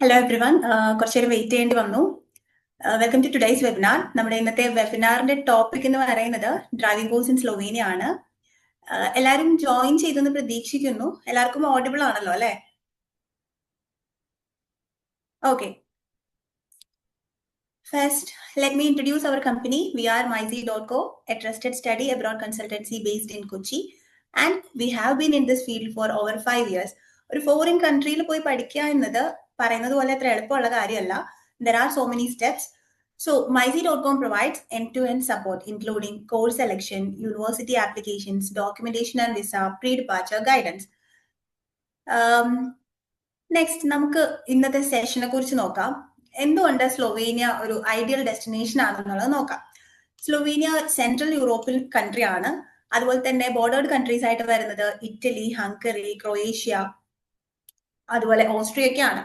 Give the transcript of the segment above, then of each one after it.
Hello every one, കുറച്ച് നേരം wait ചെയ്യേണ്ടി വന്നു. Welcome to today's webinar. നമ്മുടെ ഇന്നത്തെ വെബിനാറിന്റെ ടോപ്പിക് എന്ന് പറയുന്നത് ഡ്രൈവിംഗ് കോഴ്സ് ഇൻ സ്ലൊവേനിയ ആണ്. എല്ലാവരും ജോയിൻ ചെയ്തെന്ന് പ്രതീക്ഷിക്കുന്നു. എല്ലാവർക്കും ഓഡിബിൾ ആണല്ലോ അല്ലെ? Okay. First, let me introduce our company. We are MyZ.co, a trusted study abroad consultancy based in Kochi, and we have been in this field for over 5 years. ഒരു foreign കൺട്രിയിൽ പോയി പഠിക്കുക എന്നത് പറയുന്നത് പോലെ അത്ര എളുപ്പമുള്ള കാര്യമല്ല. There are so many steps. So, MyZ.com provides end-to-end support, including course selection, university applications, documentation and visa, pre-departure guidance. Next നമുക്ക് ഇന്നത്തെ സെഷനെ കുറിച്ച് നോക്കാം. എന്തുകൊണ്ട് സ്ലൊവേനിയ ഒരു ഐഡിയൽ ഡെസ്റ്റിനേഷൻ ആണെന്നുള്ളത് നോക്കാം. സ്ലൊവേനിയ സെൻട്രൽ യൂറോപ്യൻ കൺട്രി ആണ്. അതുപോലെ തന്നെ ബോർഡേർഡ് കൺട്രീസ് ആയിട്ട് വരുന്നത് ഇറ്റലി, ഹംഗറി, ക്രൊയേഷ്യ, അതുപോലെ ഓസ്ട്രിയ ഒക്കെയാണ്.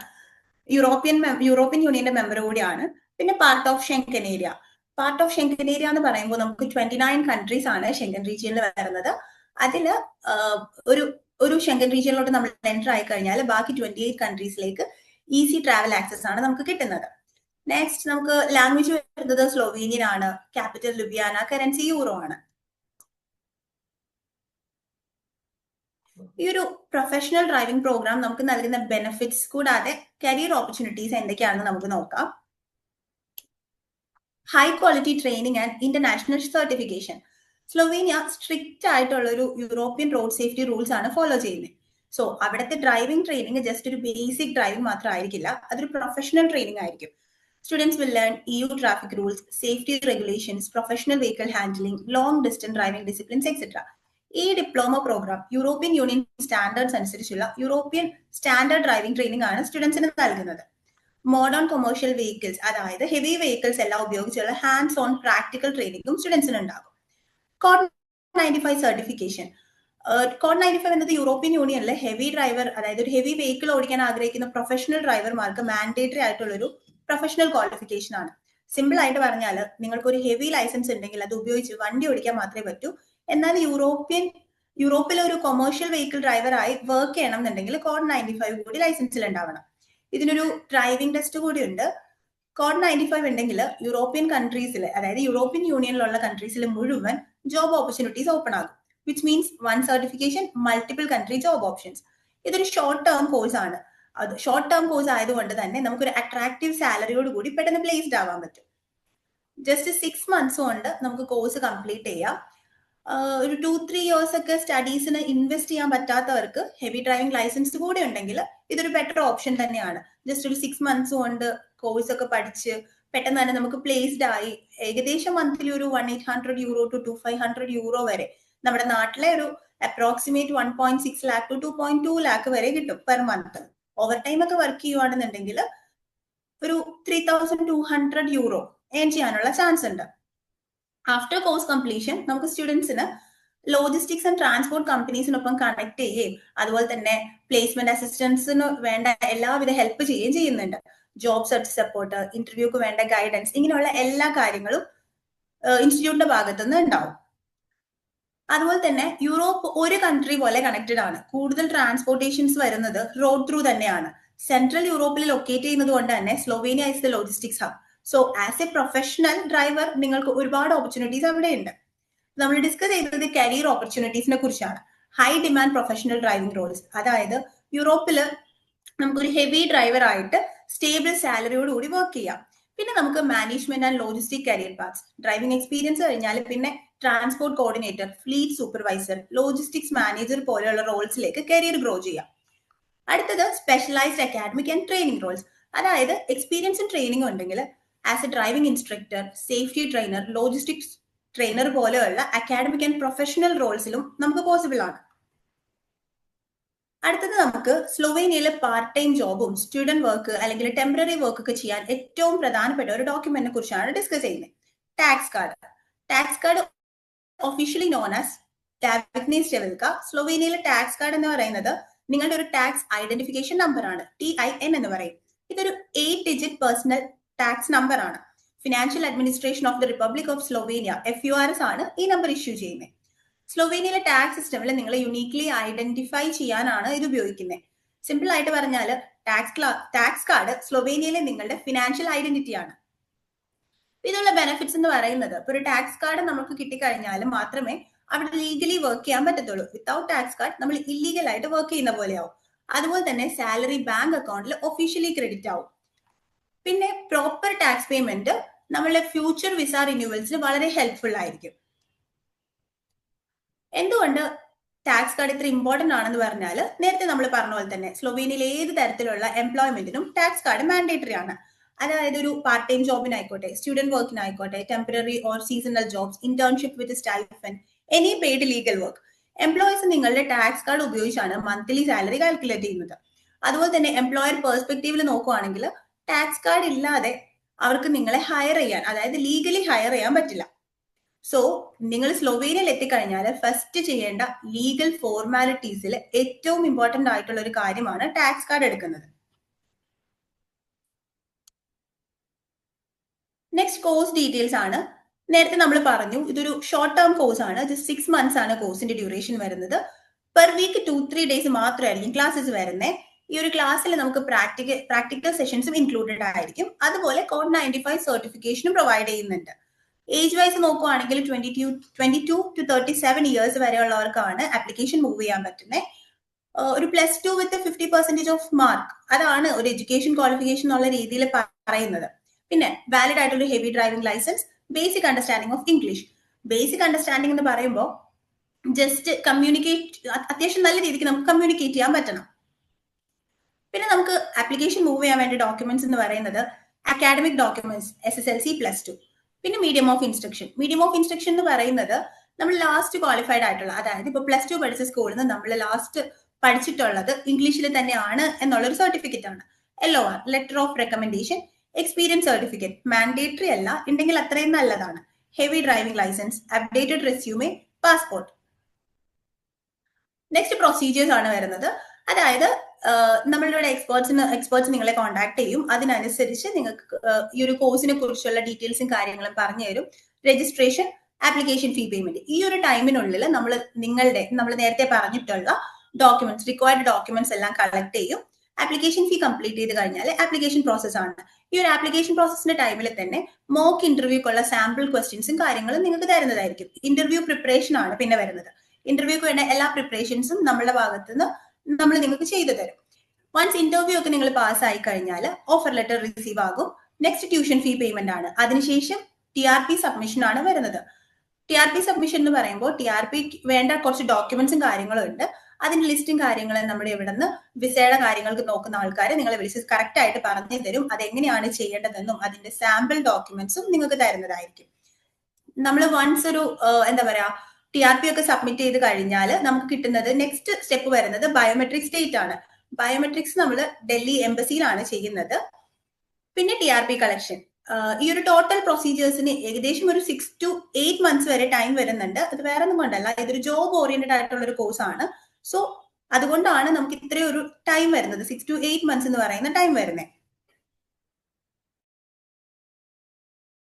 യൂറോപ്യൻ യൂണിയന്റെ മെമ്പർ കൂടിയാണ്. പിന്നെ part of Schengen area. Part of Schengen area എന്ന് പറയുമ്പോൾ നമുക്ക് 29 കൺട്രീസ് ആണ് ഷെങ്കൻ റീജിയനിൽ വരുന്നത്. അതില് ഒരു ഷെങ്കൻ റീജിയനിലോട്ട് നമ്മൾ എൻ്റർ ആയി കഴിഞ്ഞാൽ ബാക്കി 28 കൺട്രീസിലേക്ക് ഈസി ട്രാവൽ ആക്സസ് ആണ് നമുക്ക് കിട്ടുന്നത്. നെക്സ്റ്റ് നമുക്ക് ലാംഗ്വേജ് വരുന്നത് സ്ലൊവേനിയൻ ആണ്. ക്യാപിറ്റൽ ലുബിയാന, കറൻസി യൂറോ ആണ്. ഈ ഒരു പ്രൊഫഷണൽ ഡ്രൈവിംഗ് പ്രോഗ്രാം നമുക്ക് നൽകുന്ന ബെനിഫിറ്റ്സ് കൂടാതെ കരിയർ ഓപ്പർച്യൂണിറ്റീസ് എന്തൊക്കെയാണെന്ന് നമുക്ക് നോക്കാം. High quality training and international certification. Slovenia strict ആയിട്ടുള്ള ഒരു യൂറോപ്യൻ റോഡ് സേഫ്റ്റി റൂൾസ് ആണ് ഫോളോ ചെയ്യുന്നത്. സോ അവിടുത്തെ ഡ്രൈവിംഗ് ട്രെയിനിങ് ജസ്റ്റ് ഒരു ബേസിക് ഡ്രൈവിംഗ് മാത്രമായിരിക്കില്ല, അതൊരു പ്രൊഫഷണൽ ട്രെയിനിങ് ആയിരിക്കും. Students will learn EU traffic rules, safety regulations, professional vehicle handling, long distance driving disciplines, etc. ഈ diploma program European union standards അനുസരിച്ചുള്ള European standard driving training ആണ് സ്റ്റുഡൻസിന് നൽകുന്നത്. Modern commercial vehicles, അതായത് heavy vehicles എല്ലാം ഉപയോഗിച്ചുള്ള hands on practical ട്രെയിനിങ്ങും സ്റ്റുഡൻസിന് ഉണ്ടാകും. Code 95 certification. കോഡ് 95 എന്നത് യൂറോപ്യൻ യൂണിയനിലെ ഹെവി ഡ്രൈവർ, അതായത് ഒരു ഹെവി വെഹിക്കിൾ ഓടിക്കാൻ ആഗ്രഹിക്കുന്ന പ്രൊഫഷണൽ ഡ്രൈവർമാർക്ക് മാൻഡേറ്ററി ആയിട്ടുള്ള ഒരു പ്രൊഫഷണൽ ക്വാളിഫിക്കേഷൻ ആണ്. സിമ്പിൾ ആയിട്ട് പറഞ്ഞാൽ നിങ്ങൾക്ക് ഒരു ഹെവി ലൈസൻസ് ഉണ്ടെങ്കിൽ അത് ഉപയോഗിച്ച് വണ്ടി ഓടിക്കാൻ മാത്രമേ പറ്റൂ. എന്നാൽ യൂറോപ്പിലെ ഒരു കൊമേഴ്ഷ്യൽ വെഹിക്കിൾ ഡ്രൈവറായി വർക്ക് ചെയ്യണം എന്നുണ്ടെങ്കിൽ കോഡ് 95 കൂടി ലൈസൻസിൽ ഉണ്ടാവണം. ഇതിനൊരു ഡ്രൈവിംഗ് ടെസ്റ്റ് കൂടി ഉണ്ട്. കോഡ് 95 ഉണ്ടെങ്കിൽ യൂറോപ്യൻ കൺട്രീസിൽ, അതായത് യൂറോപ്യൻ യൂണിയനിലുള്ള കൺട്രീസിൽ മുഴുവൻ ജോബ് ഓപ്പർച്യൂണിറ്റീസ് ഓപ്പൺ ആകും. Which means one certification, multiple country job options. ഇതൊരു ഷോർട്ട് ടേം കോഴ്സ് ആണ്. അത് ഷോർട്ട് ടേം കോഴ്സ് ആയതുകൊണ്ട് തന്നെ നമുക്കൊരു അട്രാക്റ്റീവ് സാലറിയോട് കൂടി പെട്ടെന്ന് പ്ലേസ്ഡ് ആവാൻ പറ്റും. ജസ്റ്റ് 6 months കൊണ്ട് നമുക്ക് കോഴ്സ് കംപ്ലീറ്റ് ചെയ്യാം. ഒരു 2-3 years ഒക്കെ സ്റ്റഡീസിന് ഇൻവെസ്റ്റ് ചെയ്യാൻ പറ്റാത്തവർക്ക് ഹെവി ഡ്രൈവിംഗ് ലൈസൻസ് കൂടെ ഉണ്ടെങ്കിൽ ഇതൊരു ബെറ്റർ ഓപ്ഷൻ തന്നെയാണ്. ജസ്റ്റ് ഒരു 6 months കൊണ്ട് കോഴ്സ് ഒക്കെ പഠിച്ച് പെട്ടെന്ന് തന്നെ നമുക്ക് പ്ലേസ്ഡ് ആയി ഏകദേശം മന്ത്ലി ഒരു 1,800 euro to 2,500 euro വരെ, നമ്മുടെ നാട്ടിലെ ഒരു അപ്രോക്സിമേറ്റ് 1.6 lakh to 2.2 lakh വരെ കിട്ടും പെർ മന്ത്. ഓവർ ടൈം ഒക്കെ വർക്ക് ചെയ്യുവാണെന്നുണ്ടെങ്കിൽ ഒരു 3,200 euro ഏൺ ചെയ്യാനുള്ള ചാൻസ് ഉണ്ട്. ആഫ്റ്റർ കോഴ്സ് കംപ്ലീഷൻ നമുക്ക് സ്റ്റുഡൻസിന് ലോജിസ്റ്റിക്സ് ആൻഡ് ട്രാൻസ്പോർട്ട് കമ്പനീസിനൊപ്പം കണക്ട് ചെയ്യുകയും അതുപോലെ തന്നെ പ്ലേസ്മെന്റ് അസിസ്റ്റൻസിന് വേണ്ട എല്ലാവിധ ഹെൽപ്പ് ചെയ്യുകയും ചെയ്യുന്നുണ്ട്. ജോബ് സെർച്ച് സപ്പോർട്ട്, ഇന്റർവ്യൂക്ക് വേണ്ട ഗൈഡൻസ്, ഇങ്ങനെയുള്ള എല്ലാ കാര്യങ്ങളും ഇൻസ്റ്റിറ്റ്യൂട്ടിന്റെ ഭാഗത്തുനിന്ന് ഉണ്ടാവും. അതുപോലെ തന്നെ യൂറോപ്പ് ഒരു കൺട്രി പോലെ കണക്റ്റഡ് ആണ്. കൂടുതൽ ട്രാൻസ്പോർട്ടേഷൻസ് വരുന്നത് റോഡ് ത്രൂ തന്നെയാണ്. സെൻട്രൽ യൂറോപ്പിൽ ലൊക്കേറ്റ് ചെയ്യുന്നത് കൊണ്ട് തന്നെ Slovenia is the logistics hub. So as A professional driver നിങ്ങൾക്ക് ഒരുപാട് ഓപ്പർച്യൂണിറ്റീസ് അവിടെ ഉണ്ട്. നമ്മൾ ഡിസ്കസ് ചെയ്തത് കരിയർ ഓപ്പർച്യൂണിറ്റീസിനെ കുറിച്ചാണ്. High demand professional driving roles, അതായത് യൂറോപ്പില് നമുക്കൊരു ഹെവി ഡ്രൈവർ ആയിട്ട് സ്റ്റേബിൾ സാലറിയോട് കൂടി വർക്ക് ചെയ്യാം. പിന്നെ നമുക്ക് management and logistic career paths, driving experience കഴിഞ്ഞാൽ പിന്നെ transport coordinator, fleet supervisor, logistics manager പോലെയുള്ള റോൾസിലേക്ക് കരിയർ ഗ്രോ ചെയ്യാം. അടുത്തത് specialized academic and training roles, അതായത് എക്സ്പീരിയൻസും ട്രെയിനിങ്ങും ഉണ്ടെങ്കിൽ as a driving instructor, safety trainer, logistics trainer പോലെയുള്ള അക്കാഡമിക് ആൻഡ് പ്രൊഫഷണൽ റോൾസിലും നമുക്ക് പോസിബിൾ ആണ്. അടുത്തത് നമുക്ക് സ്ലൊവേനിയയിലെ പാർട്ട് ടൈം ജോബും സ്റ്റുഡന്റ് വർക്ക് അല്ലെങ്കിൽ ടെമ്പററി വർക്ക് ഒക്കെ ചെയ്യാൻ ഏറ്റവും പ്രധാനപ്പെട്ട ഒരു ഡോക്യുമെന്റിനെ കുറിച്ചാണ് ഡിസ്കസ് ചെയ്യുന്നത്. Tax card. Tax card officially known as ടാവിക്നി സ്റ്റെവിൽക്ക. സ്ലൊവേനിയയിലെ ടാക്സ് കാർഡ് എന്ന് പറയുന്നത് നിങ്ങളുടെ ഒരു ടാക്സ് ഐഡന്റിഫിക്കേഷൻ നമ്പർ ആണ്. TIN എന്ന് പറയും. ഇതൊരു 8-digit പേഴ്സണൽ ടാക്സ് നമ്പർ ആണ്. Financial administration of the republic of Slovenia FURS ആണ് ഈ നമ്പർ ഇഷ്യൂ ചെയ്യുന്നത്. സ്ലൊവേനിയയിലെ ടാക്സ് സിസ്റ്റമിൽ നിങ്ങൾ യുണീക്ലി ഐഡന്റിഫൈ ചെയ്യാനാണ് ഇത് ഉപയോഗിക്കുന്നത്. സിമ്പിൾ ആയിട്ട് പറഞ്ഞാൽ ടാക്സ് കാർഡ് സ്ലൊവേനിയയിലെ നിങ്ങളുടെ ഫിനാൻഷ്യൽ ഐഡന്റിറ്റി ആണ്. ഇതിനുള്ള ബെനിഫിറ്റ്സ് എന്ന് പറയുന്നത് ഇപ്പൊ ഒരു ടാക്സ് കാർഡ് നമുക്ക് കിട്ടിക്കഴിഞ്ഞാൽ മാത്രമേ അവിടെ ലീഗലി വർക്ക് ചെയ്യാൻ പറ്റത്തുള്ളൂ. വിത്തൗട്ട് ടാക്സ് കാർഡ് നമ്മൾ ഇല്ലീഗൽ ആയിട്ട് വർക്ക് ചെയ്യുന്ന പോലെയാവും. അതുപോലെ തന്നെ സാലറി ബാങ്ക് അക്കൗണ്ടിൽ ഒഫീഷ്യലി ക്രെഡിറ്റ് ആവും. പിന്നെ പ്രോപ്പർ ടാക്സ് പേയ്മെന്റ് നമ്മളുടെ ഫ്യൂച്ചർ വിസ റിന്യൂവൽസിന് വളരെ ഹെൽപ്ഫുൾ ആയിരിക്കും. എന്തുകൊണ്ട് ടാക്സ് കാർഡ് ഇത്ര ഇമ്പോർട്ടന്റ് ആണെന്ന് പറഞ്ഞാൽ നേരത്തെ നമ്മൾ പറഞ്ഞ പോലെ തന്നെ സ്ലൊവേനിയയിൽ ഏത് തരത്തിലുള്ള എംപ്ലോയ്മെന്റിനും ടാക്സ് കാർഡ് മാൻഡേറ്ററി ആണ്. അതായത് ഒരു പാർട്ട് ടൈം ജോബിനായിക്കോട്ടെ, സ്റ്റുഡന്റ് വർക്കിനായിക്കോട്ടെ, temporary or seasonal jobs, internship with stipend, any paid legal work, employees നിങ്ങളുടെ ടാക്സ് കാർഡ് ഉപയോഗിച്ചാണ് മന്ത്ലി സാലറി കാൽക്കുലേറ്റ് ചെയ്യുന്നത്. അതുപോലെ തന്നെ എംപ്ലോയർ പെർസ്പെക്റ്റീവിൽ നോക്കുവാണെങ്കിൽ ടാക്സ് കാർഡ് ഇല്ലാതെ അവർക്ക് നിങ്ങളെ ഹയർ ചെയ്യാൻ, അതായത് ലീഗലി ഹയർ ചെയ്യാൻ പറ്റില്ല. സോ നിങ്ങൾ സ്ലൊവേനിയയിൽ എത്തിക്കഴിഞ്ഞാൽ ഫസ്റ്റ് ചെയ്യേണ്ട ലീഗൽ ഫോർമാലിറ്റീസിൽ ഏറ്റവും ഇമ്പോർട്ടന്റ് ആയിട്ടുള്ള ഒരു കാര്യമാണ് ടാക്സ് കാർഡ് എടുക്കുന്നത്. നെക്സ്റ്റ് കോഴ്സ് ഡീറ്റെയിൽസ് ആണ്. നേരത്തെ നമ്മൾ പറഞ്ഞു ഇതൊരു ഷോർട്ട് ടേം കോഴ്സ് ആണ്. ജസ്റ്റ് 6 months ആണ് കോഴ്സിന്റെ ഡ്യൂറേഷൻ വരുന്നത്. പെർ വീക്ക് 2-3 days മാത്രമായിരിക്കും ക്ലാസ്സസ് വരുന്നത്. ഈ ഒരു ക്ലാസ്സിൽ നമുക്ക് പ്രാക്ടിക്കൽ സെഷൻസും ഇൻക്ലൂഡഡ് ആയിരിക്കും. അതുപോലെ കോഡ് 95 സർട്ടിഫിക്കേഷനും പ്രൊവൈഡ് ചെയ്യുന്നുണ്ട്. ഏജ് വൈസ് നോക്കുവാണെങ്കിൽ 22 to 37 ഇയേഴ്സ് വരെയുള്ളവർക്കാണ് ആപ്ലിക്കേഷൻ മൂവ് ചെയ്യാൻ പറ്റുന്നത്. ഒരു +2 വിത്ത് 50% ഓഫ് മാർക്ക്, അതാണ് ഒരു എഡ്യൂക്കേഷൻ ക്വാളിഫിക്കേഷൻ എന്നുള്ള രീതിയിൽ പറയുന്നത്. പിന്നെ വാലിഡ് ആയിട്ടുള്ള heavy driving licence, basic understanding of English. Basic understanding എന്ന് പറയുമ്പോൾ ജസ്റ്റ് അത്യാവശ്യം നല്ല രീതിക്ക് നമുക്ക് കമ്മ്യൂണിക്കേറ്റ് ചെയ്യാൻ പറ്റണം. പിന്നെ നമുക്ക് ആപ്ലിക്കേഷൻ മൂവ് ചെയ്യാൻ വേണ്ടി ഡോക്യുമെന്റ്സ് എന്ന് പറയുന്നത് അക്കാഡമിക് ഡോക്യുമെന്റ്സ്, SSLC +2. പിന്നെ medium of instruction. Medium of instruction എന്ന് പറയുന്നത് നമ്മൾ ലാസ്റ്റ് ക്വാളിഫൈഡ് ആയിട്ടുള്ള, അതായത് ഇപ്പൊ +2 പഠിച്ച സ്കൂളിൽ നിന്ന് നമ്മൾ ലാസ്റ്റ് പഠിച്ചിട്ടുള്ളത് ഇംഗ്ലീഷിൽ തന്നെയാണ് എന്നുള്ളൊരു സർട്ടിഫിക്കറ്റ് ആണ്. LOR, letter of recommendation, experience certificate, mandatory അല്ല, ഉണ്ടെങ്കിൽ അത്രയും നല്ലതാണ്. Heavy driving licence, updated resume, passport. Next procedures ആണ് വരുന്നത്. അതായത് നമ്മളുടെ എക്സ്പേർട്സ് നിങ്ങളെ കോൺടാക്ട് ചെയ്യും. അതിനനുസരിച്ച് നിങ്ങൾക്ക് ഈ ഒരു കോഴ്സിനെ കുറിച്ചുള്ള ഡീറ്റെയിൽസും കാര്യങ്ങളും പറഞ്ഞു തരും. രജിസ്ട്രേഷൻ, ആപ്ലിക്കേഷൻ ഫീ പേയ്മെന്റ്, ഈ ഒരു ടൈമിനുള്ളിൽ നമ്മൾ നേരത്തെ പറഞ്ഞിട്ടുള്ള ഡോക്യുമെന്റ്സ്, റിക്വയർഡ് ഡോക്യുമെന്റ്സ് എല്ലാം കളക്ട് ചെയ്യും. ആപ്ലിക്കേഷൻ ഫീ കംപ്ലീറ്റ് ചെയ്ത് കഴിഞ്ഞാൽ ആപ്ലിക്കേഷൻ പ്രോസസ് ആണ്. ഈ ഒരു ആപ്ലിക്കേഷൻ പ്രോസസ്സിന്റെ ടൈമിൽ തന്നെ മോക്ക് ഇന്റർവ്യൂക്കുള്ള സാമ്പിൾ ക്വസ്റ്റ്യൻസും കാര്യങ്ങളും നിങ്ങൾക്ക് തരുന്നതായിരിക്കും. ഇന്റർവ്യൂ പ്രിപ്പറേഷൻ ആണ് പിന്നെ വരുന്നത്. ഇന്റർവ്യൂക്ക് വേണ്ട എല്ലാ പ്രിപ്പറേഷൻസും നമ്മുടെ ഭാഗത്തുനിന്ന് നമ്മൾ നിങ്ങൾക്ക് ചെയ്തു തരും. വൺസ് ഇന്റർവ്യൂ ഒക്കെ നിങ്ങൾ പാസ് ആയി കഴിഞ്ഞാൽ ഓഫർ ലെറ്റർ റിസീവ് ആകും. നെക്സ്റ്റ് ട്യൂഷൻ ഫീ പേയ്മെന്റ് ആണ്. അതിനുശേഷം TRP സബ്മിഷൻ ആണ് വരുന്നത്. TRP സബ്മിഷൻ എന്ന് പറയുമ്പോൾ TRP വേണ്ട കുറച്ച് ഡോക്യുമെന്റ്സും കാര്യങ്ങളും ഉണ്ട്. അതിന്റെ ലിസ്റ്റും കാര്യങ്ങളും നമ്മുടെ ഇവിടെ നിന്ന് വിസയുടെ കാര്യങ്ങൾക്ക് നോക്കുന്ന ആൾക്കാരെ നിങ്ങളെ വിളിച്ച് കറക്റ്റ് ആയിട്ട് പറഞ്ഞു തരും. അതെങ്ങനെയാണ് ചെയ്യേണ്ടതെന്നും അതിന്റെ സാമ്പിൾ ഡോക്യുമെന്റ്സും നിങ്ങൾക്ക് തരുന്നതായിരിക്കും. നമ്മൾ വൺസ് ഒരു TRP ഒക്കെ സബ്മിറ്റ് ചെയ്ത് കഴിഞ്ഞാൽ നമുക്ക് കിട്ടുന്നത് നെക്സ്റ്റ് സ്റ്റെപ്പ് വരുന്നത് ബയോമെട്രിക് സ്റ്റേറ്റ് ആണ്. ബയോമെട്രിക്സ് നമ്മൾ ഡൽഹി എംബസിയിലാണ് ചെയ്യുന്നത്. പിന്നെ TRP കളക്ഷൻ. ഈ ഒരു ടോട്ടൽ പ്രൊസീജിയേഴ്സിന് ഏകദേശം ഒരു 6 to 8 months വരെ ടൈം വരുന്നുണ്ട്. അത് വേറെ ഒന്നും കൊണ്ടല്ല, ഇതൊരു ജോബ് ഓറിയന്റഡ് ആയിട്ടുള്ള ഒരു കോഴ്സ് ആണ്. സോ അതുകൊണ്ടാണ് നമുക്ക് ഇത്രയും ഒരു ടൈം വരുന്നത്, 6 to 8 months എന്ന് പറയുന്ന ടൈം വരുന്നത്.